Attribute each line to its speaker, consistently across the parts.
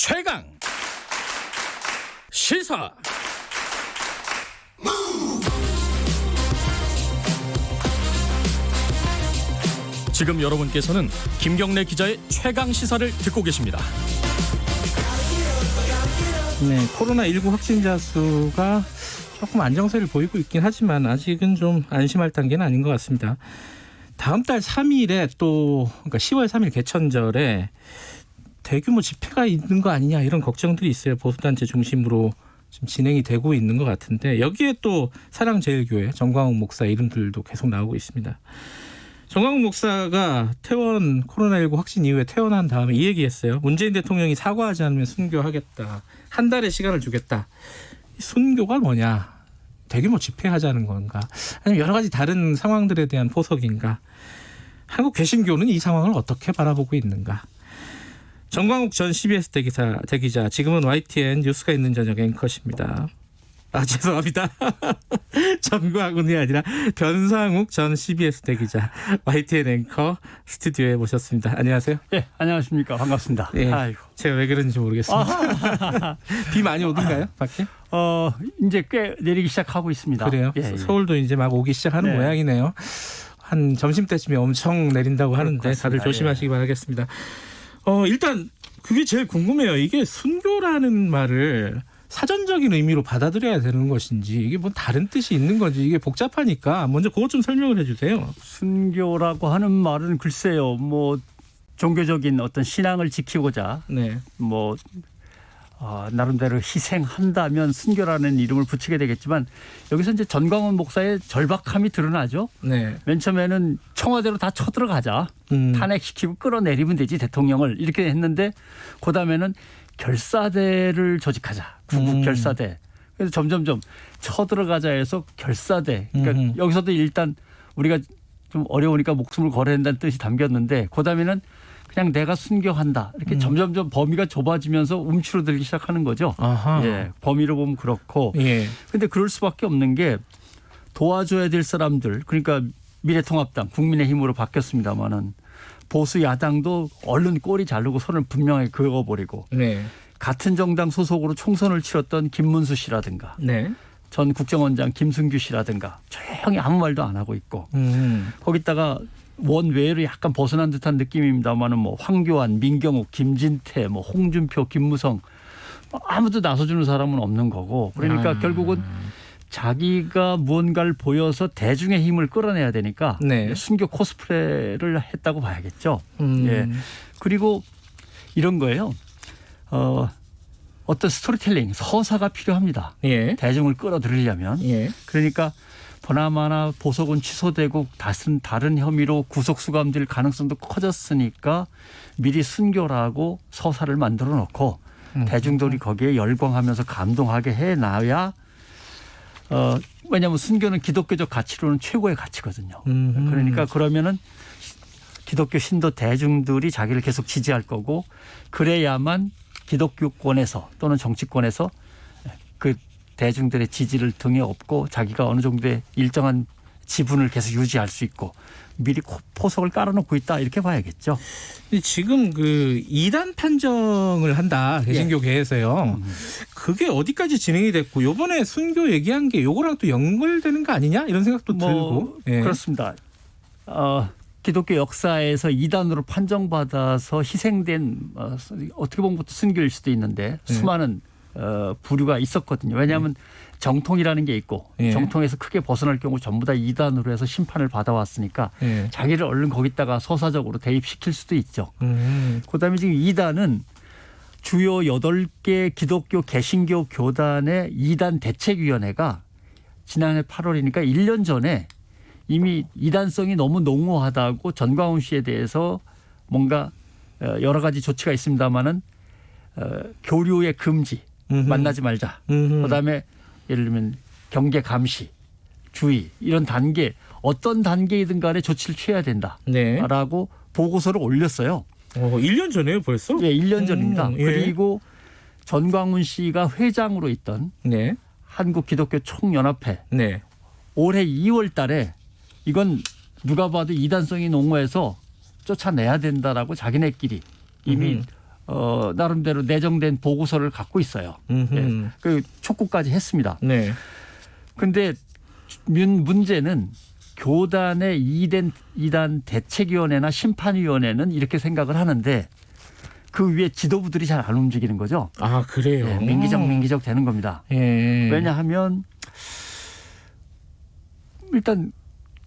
Speaker 1: 최강 시사. 지금 여러분께서는 김경래 기자의 최강 시사를 듣고 계십니다.
Speaker 2: 네, 코로나19 확진자 수가 조금 안정세를 보이고 있긴 하지만 아직은 좀 안심할 단계는 아닌 것 같습니다. 다음 달 3일에 그러니까 10월 3일 개천절에 대규모 집회가 있는 거 아니냐 이런 걱정들이 있어요. 보수단체 중심으로 지금 진행이 되고 있는 것 같은데 여기에 또 사랑제일교회 정광욱 목사 이름들도 계속 나오고 있습니다. 정광욱 목사가 퇴원 코로나19 확진 이후에 퇴원한 다음에 이 얘기했어요. 문재인 대통령이 사과하지 않으면 순교하겠다. 한 달의 시간을 주겠다. 순교가 뭐냐? 대규모 집회하자는 건가? 아니면 여러 가지 다른 상황들에 대한 포석인가? 한국 개신교는 이 상황을 어떻게 바라보고 있는가? 정광욱 전 CBS 대기자, 지금은 YTN 뉴스가 있는 저녁 앵커십니다. 죄송합니다. 정광욱이 아니라 변상욱 전 CBS 대기자, YTN 앵커 스튜디오에 모셨습니다. 안녕하세요.
Speaker 3: 예, 안녕하십니까. 반갑습니다.
Speaker 2: 예,
Speaker 3: 아이고.
Speaker 2: 제가 왜 그런지 모르겠습니다. 비 많이 오던가요, 밖에?
Speaker 3: 이제 꽤 내리기 시작하고 있습니다.
Speaker 2: 그래요?
Speaker 3: 예.
Speaker 2: 서울도 이제 막 오기 시작하는
Speaker 3: 네.
Speaker 2: 모양이네요. 한 점심때쯤에 엄청 내린다고 하는데 다들
Speaker 3: 그렇습니다.
Speaker 2: 조심하시기 바라겠습니다. 일단 그게 제일 궁금해요. 이게 순교라는 말을 사전적인 의미로 받아들여야 되는 것인지 이게 뭐 다른 뜻이 있는 건지 이게 복잡하니까 먼저 그것 좀 설명을 해주세요.
Speaker 3: 순교라고 하는 말은 글쎄요. 뭐 종교적인 어떤 신앙을 지키고자
Speaker 2: 네.
Speaker 3: 뭐 나름대로 희생한다면 순교라는 이름을 붙이게 되겠지만 여기서 이제 전광훈 목사의 절박함이 드러나죠.
Speaker 2: 네.
Speaker 3: 맨 처음에는 청와대로 다 쳐들어가자. 탄핵시키고 끌어내리면 되지 대통령을 이렇게 했는데 그다음에는 결사대를 조직하자. 구국 결사대. 그래서 점점점 쳐들어가자 해서 결사대. 그러니까 여기서도 일단 우리가 좀 어려우니까 목숨을 걸어야 된다는 뜻이 담겼는데 그다음에는 그냥 내가 순교한다. 이렇게 점점점 범위가 좁아지면서 움츠러들기 시작하는 거죠.
Speaker 2: 아하.
Speaker 3: 예, 범위로 보면 그렇고.
Speaker 2: 예.
Speaker 3: 근데 그럴 수밖에 없는 게 도와줘야 될 사람들. 그러니까 미래통합당 국민의힘으로 바뀌었습니다마는 보수 야당도 얼른 꼬리 자르고 손을 분명히 그어버리고
Speaker 2: 네.
Speaker 3: 같은 정당 소속으로 총선을 치렀던 김문수 씨라든가
Speaker 2: 네.
Speaker 3: 전 국정원장 김승규 씨라든가 조용히 아무 말도 안 하고 있고 거기다가 원외로 약간 벗어난 듯한 느낌입니다만은 뭐 황교안, 민경욱, 김진태, 뭐 홍준표, 김무성 아무도 나서주는 사람은 없는 거고 그러니까 결국은 자기가 무언가를 보여서 대중의 힘을 끌어내야 되니까
Speaker 2: 네.
Speaker 3: 순교 코스프레를 했다고 봐야겠죠. 예. 그리고 이런 거예요. 어떤 스토리텔링, 서사가 필요합니다.
Speaker 2: 예.
Speaker 3: 대중을 끌어들이려면.
Speaker 2: 예.
Speaker 3: 그러니까 보나마나 보석은 취소되고 다른 혐의로 구속 수감될 가능성도 커졌으니까 미리 순교라고 서사를 만들어 놓고 대중들이 거기에 열광하면서 감동하게 해놔야 왜냐하면 순교는 기독교적 가치로는 최고의 가치거든요. 그러니까 그러면은 기독교 신도 대중들이 자기를 계속 지지할 거고 그래야만 기독교권에서 또는 정치권에서 그 대중들의 지지를 등에 업고 자기가 어느 정도의 일정한 지분을 계속 유지할 수 있고 미리 포석을 깔아놓고 있다 이렇게 봐야겠죠.
Speaker 2: 지금 그 이단 판정을 한다 개신교계에서요. 그게 어디까지 진행이 됐고 이번에 순교 얘기한 게 요거랑 또 연결되는 거 아니냐 이런 생각도 들고. 예.
Speaker 3: 그렇습니다. 기독교 역사에서 이단으로 판정받아서 희생된 어떻게 보면 순교일 수도 있는데 수많은 부류가 있었거든요. 왜냐하면 정통이라는 게 있고 정통에서 크게 벗어날 경우 전부 다 이단으로 해서 심판을 받아왔으니까 자기를 얼른 거기다가 서사적으로 대입시킬 수도 있죠. 그다음에 지금 이단은 주요 8개 기독교 개신교 교단의 이단 대책위원회가 지난해 8월이니까 1년 전에 이미 이단성이 너무 농후하다고 전광훈 씨에 대해서 뭔가 여러 가지 조치가 있습니다마는 교류의 금지, 만나지 말자. 그다음에 예를 들면 경계 감시, 주의 이런 단계 어떤 단계이든 간에 조치를 취해야 된다라고 보고서를 올렸어요.
Speaker 2: 1년 전에요 벌써?
Speaker 3: 네, 1년 전입니다.
Speaker 2: 예.
Speaker 3: 그리고 전광훈 씨가 회장으로 있던
Speaker 2: 네.
Speaker 3: 한국기독교총연합회
Speaker 2: 네.
Speaker 3: 올해 2월 달에 이건 누가 봐도 이단성이 농후해서 쫓아내야 된다라고 자기네끼리 이미 나름대로 내정된 보고서를 갖고 있어요. 예. 그 촉구까지 했습니다.
Speaker 2: 네.
Speaker 3: 그런데 문제는 교단의 이단 대책위원회나 심판위원회는 이렇게 생각을 하는데 그 위에 지도부들이 잘 안 움직이는 거죠.
Speaker 2: 아 그래요.
Speaker 3: 예, 민기적 되는 겁니다.
Speaker 2: 예.
Speaker 3: 왜냐하면 일단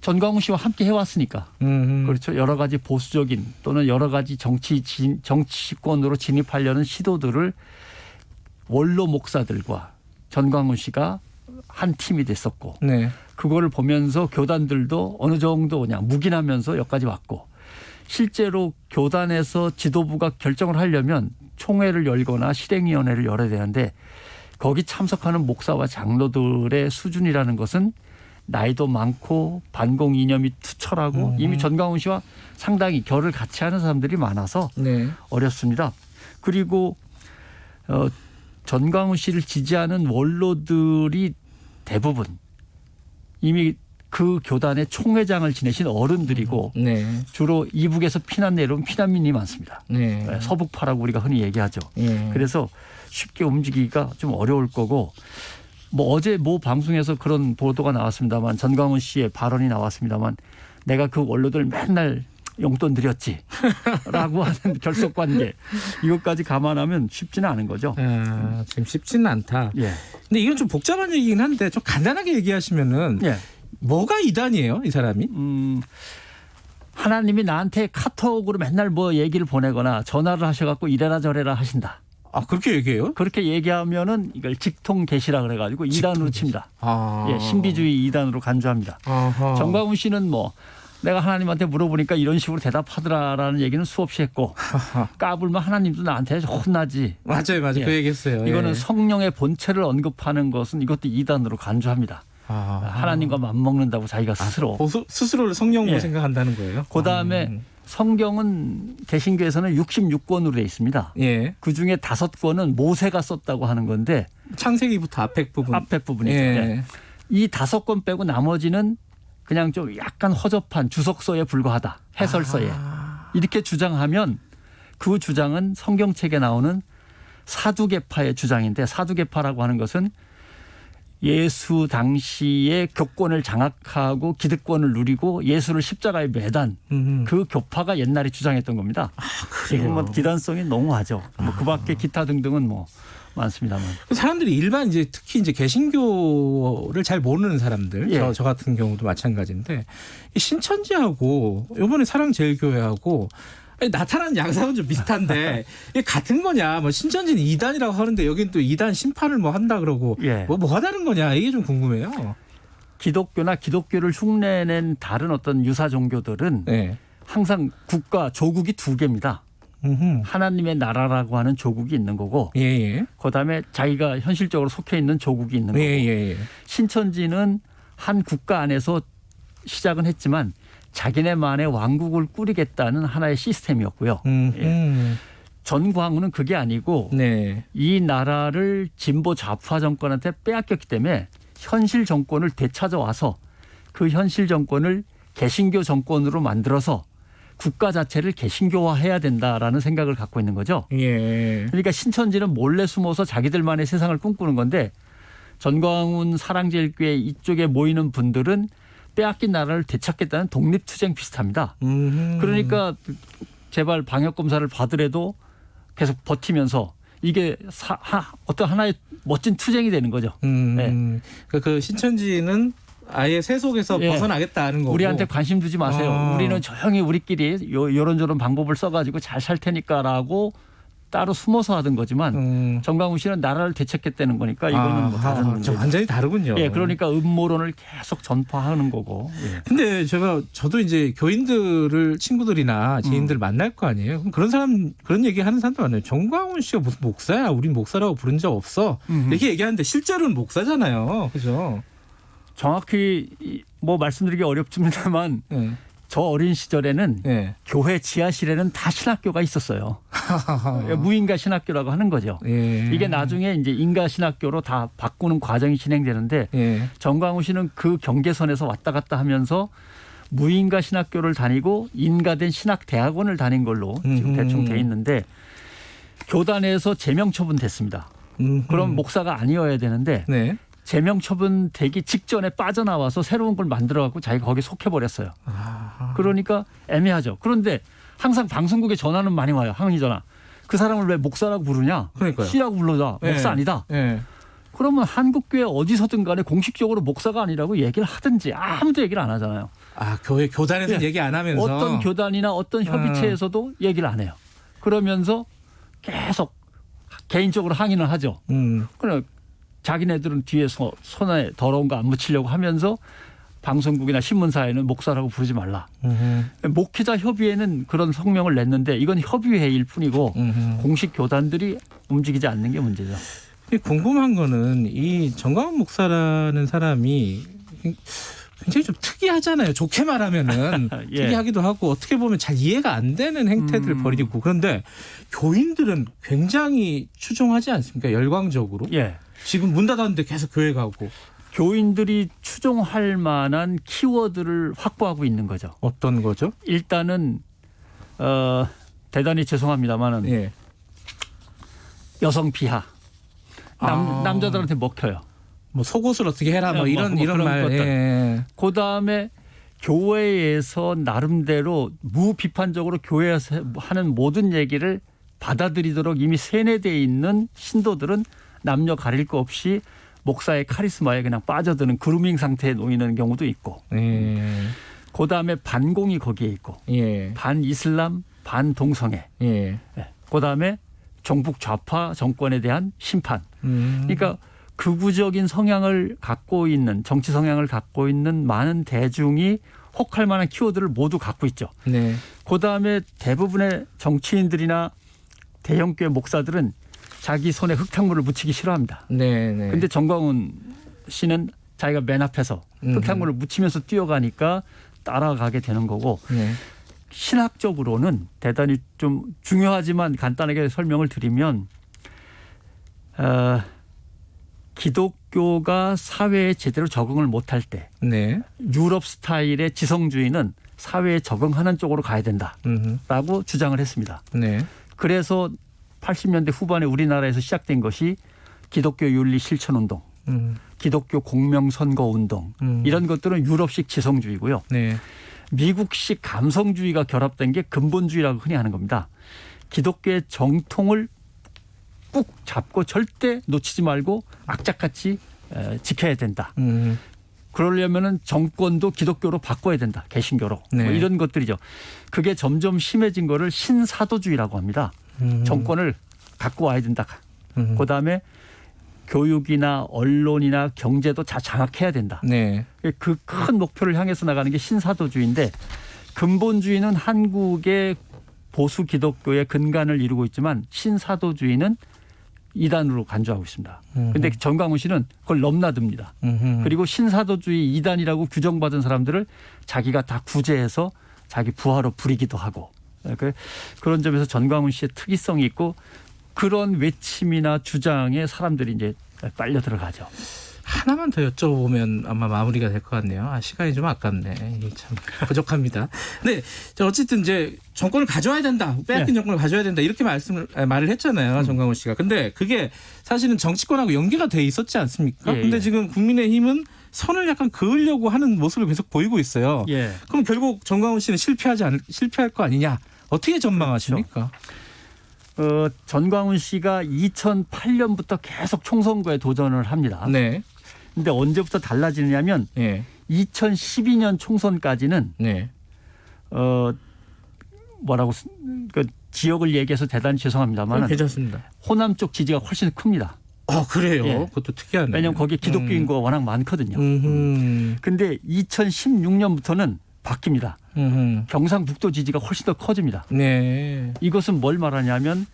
Speaker 3: 전광훈 씨와 함께 해왔으니까 그렇죠. 여러 가지 보수적인 또는 여러 가지 정치권으로 진입하려는 시도들을 원로 목사들과 전광훈 씨가 한 팀이 됐었고
Speaker 2: 네.
Speaker 3: 그거를 보면서 교단들도 어느 정도 그냥 묵인하면서 여기까지 왔고 실제로 교단에서 지도부가 결정을 하려면 총회를 열거나 실행위원회를 열어야 되는데 거기 참석하는 목사와 장로들의 수준이라는 것은 나이도 많고 반공 이념이 투철하고 이미 전광훈 씨와 상당히 결을 같이 하는 사람들이 많아서
Speaker 2: 네.
Speaker 3: 어렵습니다. 그리고 전광훈 씨를 지지하는 원로들이 대부분 이미 그 교단의 총회장을 지내신 어른들이고
Speaker 2: 네.
Speaker 3: 주로 이북에서 피난 내려온 피난민이 많습니다.
Speaker 2: 네.
Speaker 3: 서북파라고 우리가 흔히 얘기하죠.
Speaker 2: 예.
Speaker 3: 그래서 쉽게 움직이기가 좀 어려울 거고 뭐 어제 모 방송에서 그런 보도가 나왔습니다만 전광훈 씨의 발언이 나왔습니다만 내가 그 원로들 맨날 용돈 드렸지라고 하는 결속관계 이것까지 감안하면 쉽지는 않은 거죠.
Speaker 2: 지금 쉽지는 않다.
Speaker 3: 예.
Speaker 2: 근데 이건 좀 복잡한 얘기긴 한데 좀 간단하게 얘기하시면은
Speaker 3: 예.
Speaker 2: 뭐가 이단이에요, 이 사람이?
Speaker 3: 하나님이 나한테 카톡으로 맨날 뭐 얘기를 보내거나 전화를 하셔갖고 이래라 저래라 하신다.
Speaker 2: 아 그렇게 얘기해요?
Speaker 3: 그렇게 얘기하면은 이걸 직통 계시라 그래가지고 이단으로 칩니다.
Speaker 2: 아.
Speaker 3: 예, 신비주의 이단으로 간주합니다.
Speaker 2: 아하.
Speaker 3: 정광훈 씨는 뭐 내가 하나님한테 물어보니까 이런 식으로 대답하더라라는 얘기는 수없이 했고 까불면 하나님도 나한테 혼나지.
Speaker 2: 맞아요.
Speaker 3: 예.
Speaker 2: 그 얘기했어요.
Speaker 3: 이거는
Speaker 2: 예.
Speaker 3: 성령의 본체를 언급하는 것은 이것도 이단으로 간주합니다. 하나님과 맞먹는다고 자기가 스스로.
Speaker 2: 스스로를 성령으로
Speaker 3: 예.
Speaker 2: 생각한다는 거예요.
Speaker 3: 그다음에 성경은 개신교에서는 66권으로 돼 있습니다.
Speaker 2: 예.
Speaker 3: 그중에 5권은 모세가 썼다고 하는 건데
Speaker 2: 창세기부터 앞에 부분.
Speaker 3: 앞에 부분이죠.
Speaker 2: 예.
Speaker 3: 네. 이 5권 빼고 나머지는 그냥 좀 약간 허접한 주석서에 불과하다. 해설서에. 이렇게 주장하면 그 주장은 성경책에 나오는 사두개파의 주장인데 사두개파라고 하는 것은 예수 당시의 교권을 장악하고 기득권을 누리고 예수를 십자가에 매단 그 교파가 옛날에 주장했던 겁니다. 지금 뭐 기단성이 너무하죠. 뭐 그밖에 기타 등등은 뭐 많습니다만.
Speaker 2: 사람들이 일반 이제 특히 이제 개신교를 잘 모르는 사람들,
Speaker 3: 예.
Speaker 2: 저 같은 경우도 마찬가지인데 이 신천지하고 이번에 사랑제일교회하고 나타나는 양상은 좀 비슷한데 이게 같은 거냐? 뭐 신천지는 이단이라고 하는데 여긴 또 이단 심판을 뭐 한다 그러고
Speaker 3: 예.
Speaker 2: 뭐가 다른 거냐? 이게 좀 궁금해요.
Speaker 3: 기독교나 기독교를 흉내낸 다른 어떤 유사 종교들은
Speaker 2: 네.
Speaker 3: 항상 국가 조국이 2개입니다. 하나님의 나라라고 하는 조국이 있는 거고
Speaker 2: 예.
Speaker 3: 그다음에 자기가 현실적으로 속해 있는 조국이 있는 거고
Speaker 2: 예.
Speaker 3: 신천지는 한 국가 안에서 시작은 했지만 자기네만의 왕국을 꾸리겠다는 하나의 시스템이었고요. 예. 전광훈은 그게 아니고
Speaker 2: 네.
Speaker 3: 이 나라를 진보 좌파 정권한테 빼앗겼기 때문에 현실 정권을 되찾아와서 그 현실 정권을 개신교 정권으로 만들어서 국가 자체를 개신교화해야 된다라는 생각을 갖고 있는 거죠.
Speaker 2: 예.
Speaker 3: 그러니까 신천지는 몰래 숨어서 자기들만의 세상을 꿈꾸는 건데 전광훈 사랑제일교회 이쪽에 모이는 분들은 빼앗긴 나라를 되찾겠다는 독립투쟁 비슷합니다. 그러니까 제발 방역검사를 받으래도 계속 버티면서 이게 어떤 하나의 멋진 투쟁이 되는 거죠. 네.
Speaker 2: 그 신천지는 아예 세속에서
Speaker 3: 예.
Speaker 2: 벗어나겠다는 거고.
Speaker 3: 우리한테 관심 두지 마세요. 우리는 조용히 우리끼리 요런저런 방법을 써가지고 잘 살 테니까라고 따로 숨어서 하던 거지만 정광훈 씨는 나라를 되찾겠다는 거니까 이거는 뭐 다른 문제.
Speaker 2: 완전히 다르군요.
Speaker 3: 예, 그러니까 음모론을 계속 전파하는 거고. 예.
Speaker 2: 근데 저도 이제 교인들을 친구들이나 지인들 만날 거 아니에요. 그럼 그런 사람 그런 얘기 하는 사람도 많아요. 정광훈 씨가 무슨 목사야? 우린 목사라고 부른 적 없어. 이렇게 얘기하는데 실제로는 목사잖아요. 그죠?
Speaker 3: 정확히 뭐 말씀드리기 어렵습니다만
Speaker 2: 네.
Speaker 3: 저 어린 시절에는
Speaker 2: 네.
Speaker 3: 교회 지하실에는 다 신학교가 있었어요. 무인가 신학교라고 하는 거죠.
Speaker 2: 예.
Speaker 3: 이게 나중에 이제 인가 신학교로 다 바꾸는 과정이 진행되는데
Speaker 2: 예.
Speaker 3: 정광훈 씨는 그 경계선에서 왔다 갔다 하면서 무인가 신학교를 다니고 인가된 신학대학원을 다닌 걸로 지금 대충 돼 있는데 교단에서 제명 처분됐습니다. 그럼 목사가 아니어야 되는데
Speaker 2: 네.
Speaker 3: 제명 처분되기 직전에 빠져나와서 새로운 걸 만들어갖고 자기가 거기에 속해버렸어요. 그러니까 애매하죠. 그런데 항상 방송국에 전화는 많이 와요. 항의 전화. 그 사람을 왜 목사라고 부르냐?
Speaker 2: 그러니까요.
Speaker 3: 씨라고 불러라.
Speaker 2: 네.
Speaker 3: 목사 아니다.
Speaker 2: 네.
Speaker 3: 그러면 한국교회 어디서든 간에 공식적으로 목사가 아니라고 얘기를 하든지 아무도 얘기를 안 하잖아요.
Speaker 2: 아, 교회 교단에서는
Speaker 3: 예.
Speaker 2: 얘기 안 하면서
Speaker 3: 어떤 교단이나 어떤 협의체에서도 얘기를 안 해요. 그러면서 계속 개인적으로 항의는 하죠. 그래 자기네들은 뒤에서 손에 더러운 거 안 묻히려고 하면서 방송국이나 신문사에는 목사라고 부르지 말라. 목회자 협의회는 그런 성명을 냈는데 이건 협의회일 뿐이고 공식 교단들이 움직이지 않는 게 문제죠.
Speaker 2: 궁금한 거는 이 정광훈 목사라는 사람이 굉장히 좀 특이하잖아요. 좋게 말하면은
Speaker 3: 예.
Speaker 2: 특이하기도 하고 어떻게 보면 잘 이해가 안 되는 행태들을 벌이고 그런데 교인들은 굉장히 추종하지 않습니까? 열광적으로.
Speaker 3: 예.
Speaker 2: 지금 문 닫았는데 계속 교회 가고.
Speaker 3: 교인들이 추종할 만한 키워드를 확보하고 있는 거죠.
Speaker 2: 어떤 거죠?
Speaker 3: 일단은 대단히 죄송합니다만은
Speaker 2: 예.
Speaker 3: 여성 비하.
Speaker 2: 아.
Speaker 3: 남자들한테 먹혀요.
Speaker 2: 뭐 속옷을 어떻게 해라 뭐
Speaker 3: 뭐
Speaker 2: 이런
Speaker 3: 그런
Speaker 2: 말.
Speaker 3: 것들.
Speaker 2: 예.
Speaker 3: 그다음에 교회에서 나름대로 무비판적으로 교회에서 하는 모든 얘기를 받아들이도록 이미 세뇌되어 있는 신도들은 남녀 가릴 거 없이 목사의 카리스마에 그냥 빠져드는 그루밍 상태에 놓이는 경우도 있고
Speaker 2: 예.
Speaker 3: 그다음에 반공이 거기에 있고
Speaker 2: 예.
Speaker 3: 반이슬람 반동성애
Speaker 2: 예.
Speaker 3: 그다음에 종북 좌파 정권에 대한 심판 그러니까 극우적인 성향을 갖고 있는 정치 성향을 갖고 있는 많은 대중이 혹할 만한 키워드를 모두 갖고 있죠.
Speaker 2: 네.
Speaker 3: 그다음에 대부분의 정치인들이나 대형교회 목사들은 자기 손에 흙탕물을 묻히기 싫어합니다.
Speaker 2: 네. 네.
Speaker 3: 근데 정광훈 씨는 자기가 맨 앞에서 흙탕물을 묻히면서 뛰어가니까 따라가게 되는 거고
Speaker 2: 네.
Speaker 3: 신학적으로는 대단히 좀 중요하지만 간단하게 설명을 드리면 기독교가 사회에 제대로 적응을 못할 때
Speaker 2: 네.
Speaker 3: 유럽 스타일의 지성주의는 사회에 적응하는 쪽으로 가야 된다라고 주장을 했습니다.
Speaker 2: 네.
Speaker 3: 그래서 80년대 후반에 우리나라에서 시작된 것이 기독교 윤리 실천운동, 기독교 공명선거운동 이런 것들은 유럽식 지성주의고요.
Speaker 2: 네.
Speaker 3: 미국식 감성주의가 결합된 게 근본주의라고 흔히 하는 겁니다. 기독교의 정통을 꾹 잡고 절대 놓치지 말고 악착같이 지켜야 된다. 그러려면은 정권도 기독교로 바꿔야 된다. 개신교로.
Speaker 2: 네.
Speaker 3: 뭐 이런 것들이죠. 그게 점점 심해진 거를 신사도주의라고 합니다. 정권을 갖고 와야 된다. 그다음에 교육이나 언론이나 경제도 다 장악해야 된다.
Speaker 2: 네.
Speaker 3: 그 큰 목표를 향해서 나가는 게 신사도주의인데 근본주의는 한국의 보수 기독교의 근간을 이루고 있지만 신사도주의는 이단으로 간주하고 있습니다. 그런데 정광훈 씨는 그걸 넘나듭니다. 그리고 신사도주의 이단이라고 규정받은 사람들을 자기가 다 구제해서 자기 부하로 부리기도 하고 그런 점에서 정광훈 씨의 특이성이 있고 그런 외침이나 주장에 사람들이 이제 빨려 들어가죠.
Speaker 2: 하나만 더 여쭤보면 아마 마무리가 될 것 같네요. 시간이 좀 아깝네. 이게 참 부족합니다. 네, 어쨌든 이제 정권을 가져와야 된다. 빼앗긴
Speaker 3: 네.
Speaker 2: 정권을 가져와야 된다. 이렇게 말을 했잖아요. 정광훈 씨가. 근데 그게 사실은 정치권하고 연계가 돼 있었지 않습니까?
Speaker 3: 예,
Speaker 2: 근데
Speaker 3: 예.
Speaker 2: 지금 국민의힘은 선을 약간 그으려고 하는 모습을 계속 보이고 있어요.
Speaker 3: 예.
Speaker 2: 그럼 결국 정광훈 씨는 실패할 거 아니냐? 어떻게 전망하십니까?
Speaker 3: 전광훈 씨가 2008년부터 계속 총선거에 도전을 합니다.
Speaker 2: 네.
Speaker 3: 근데 언제부터 달라지느냐면
Speaker 2: 네.
Speaker 3: 2012년 총선까지는
Speaker 2: 네.
Speaker 3: 뭐라고 그 지역을 얘기해서 대단히 죄송합니다만
Speaker 2: 괜찮습니다.
Speaker 3: 호남 쪽 지지가 훨씬 큽니다.
Speaker 2: 그래요?
Speaker 3: 예.
Speaker 2: 그것도 특이하네요.
Speaker 3: 왜냐하면 거기에 기독교 인구가 워낙 많거든요. 근데 2016년부터는 바뀝니다. 경상북도 지지가 훨씬 더 커집니다.
Speaker 2: 네.
Speaker 3: 이것은 뭘 말하냐면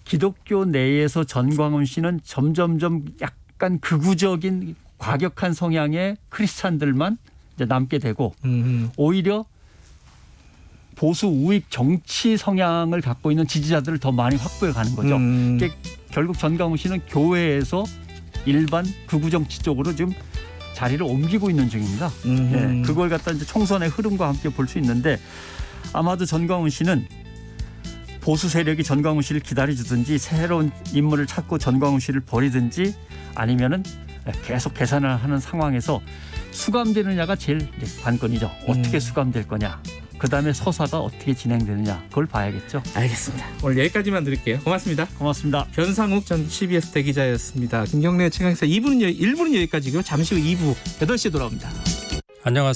Speaker 3: 기독교 내에서 전광훈 씨는 점점점 약간 극우적인 과격한 성향의 크리스찬들만 이제 남게 되고 오히려 보수 우익 정치 성향을 갖고 있는 지지자들을 더 많이 확보해 가는 거죠. 이게 결국 전광훈 씨는 교회에서 일반 극우 정치 쪽으로 지금 자리를 옮기고 있는 중입니다. 네, 그걸 갖다 이제 총선의 흐름과 함께 볼 수 있는데 아마도 전광훈 씨는 보수 세력이 전광훈 씨를 기다려주든지 새로운 인물을 찾고 전광훈 씨를 버리든지 아니면은 계속 계산을 하는 상황에서 수감되느냐가 제일 관건이죠. 어떻게 수감될 거냐. 그다음에 서사가 어떻게 진행되느냐. 그걸 봐야겠죠.
Speaker 2: 알겠습니다. 오늘 여기까지만 드릴게요. 고맙습니다.
Speaker 3: 고맙습니다.
Speaker 2: 변상욱 전 CBS 대기자였습니다. 김경래 최강시사 1부는 여기까지고요. 잠시 후 2부 8시에 돌아옵니다.
Speaker 1: 안녕하세요.